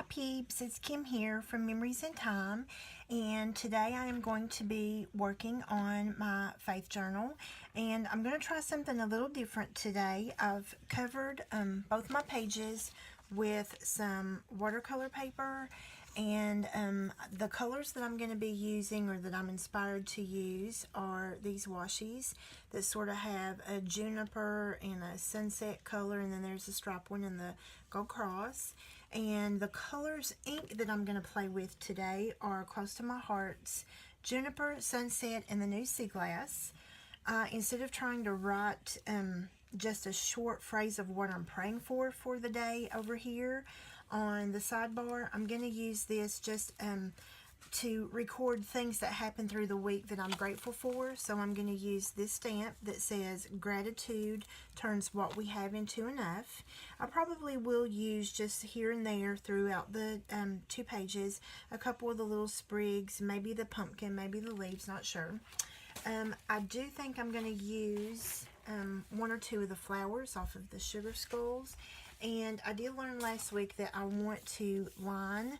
peeps, it's Kim here from Memories in Time, and today I am going to be working on my faith journal, and I'm going to try something a little different today. I've covered both my pages with some watercolor paper, and the colors that I'm going to be using, or that I'm inspired to use, are these washies that sort of have a juniper and a sunset color, and then there's a stripe one and the gold cross. And the colors ink that I'm going to play with today are close to my hearts: juniper, sunset, and the new sea glass. Instead of trying to write just a short phrase of what I'm praying for the day over here on the sidebar, I'm going to use this just to record things that happen through the week that I'm grateful for. So I'm going to use this stamp that says gratitude turns what we have into enough. I probably will use just here and there throughout the 2 pages a couple of the little sprigs, maybe the pumpkin, maybe the leaves, not sure. I do think I'm going to use 1 or 2 of the flowers off of the sugar skulls. And I did learn last week that I want to line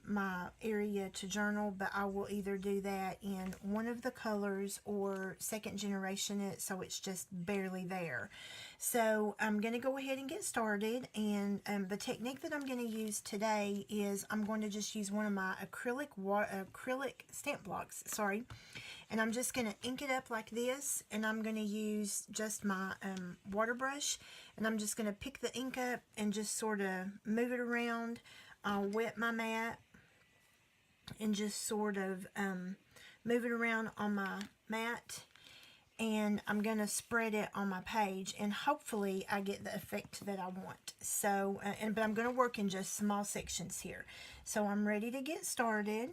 my area to journal, but I will either do that in one of the colors or second generation it so it's just barely there. So I'm going to go ahead and get started, and the technique that I'm going to use today is I'm going to just use one of my acrylic stamp blocks, and I'm just going to ink it up like this, and I'm going to use just my water brush, and I'm just going to pick the ink up and just sort of move it around. I'll wet my mat and just sort of move it around on my mat, and I'm going to spread it on my page, and hopefully I get the effect that I want. So, but I'm going to work in just small sections here. So I'm ready to get started.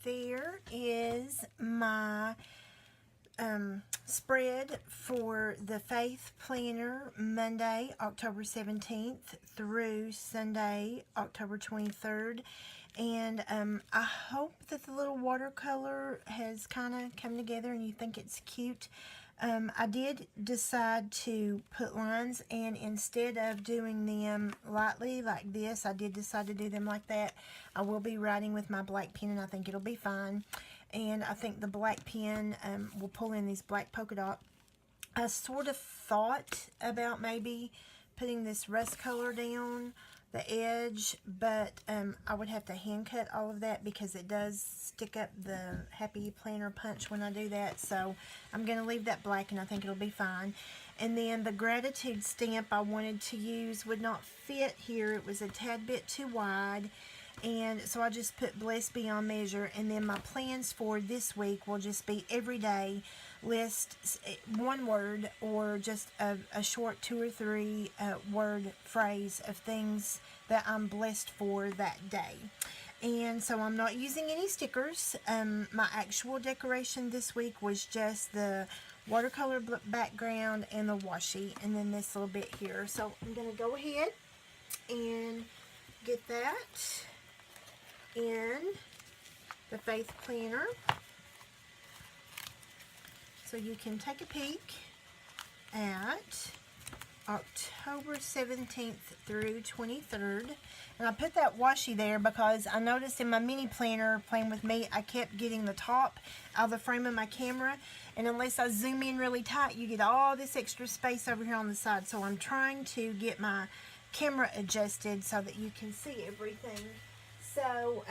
there is my spread for the Faith Planner, Monday, October 17th through Sunday, October 23rd. And I hope that the little watercolor has kind of come together and you think it's cute. I did decide to put lines, and instead of doing them lightly like this, I did decide to do them like that. I will be writing with my black pen, and I think it'll be fine. And I think the black pen will pull in these black polka dot. I sort of thought about maybe putting this rust color down the edge, but I would have to hand cut all of that because it does stick up the Happy Planner punch when I do that. So I'm going to leave that black, and I think it'll be fine. And then the gratitude stamp I wanted to use would not fit here. It was a tad bit too wide. And so I just put Blessed Beyond Measure. And then my plans for this week will just be every day list one word or just a short 2 or 3 word phrase of things that I'm blessed for that day. And so I'm not using any stickers. My actual decoration this week was just the watercolor background and the washi, and then this little bit here. So I'm going to go ahead and get that in the Faith Planner so you can take a peek at October 17th through 23rd. And I put that washi there because I noticed in my mini planner playing with me, I kept getting the top out of the frame of my camera, and unless I zoom in really tight, you get all this extra space over here on the side. So I'm trying to get my camera adjusted so that you can see everything. So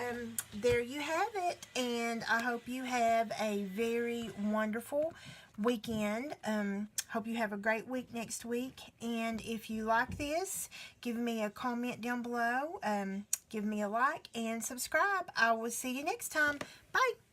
there you have it, and I hope you have a very wonderful weekend. Hope you have a great week next week, and if you like this, give me a comment down below, give me a like, and subscribe. I will see you next time. Bye.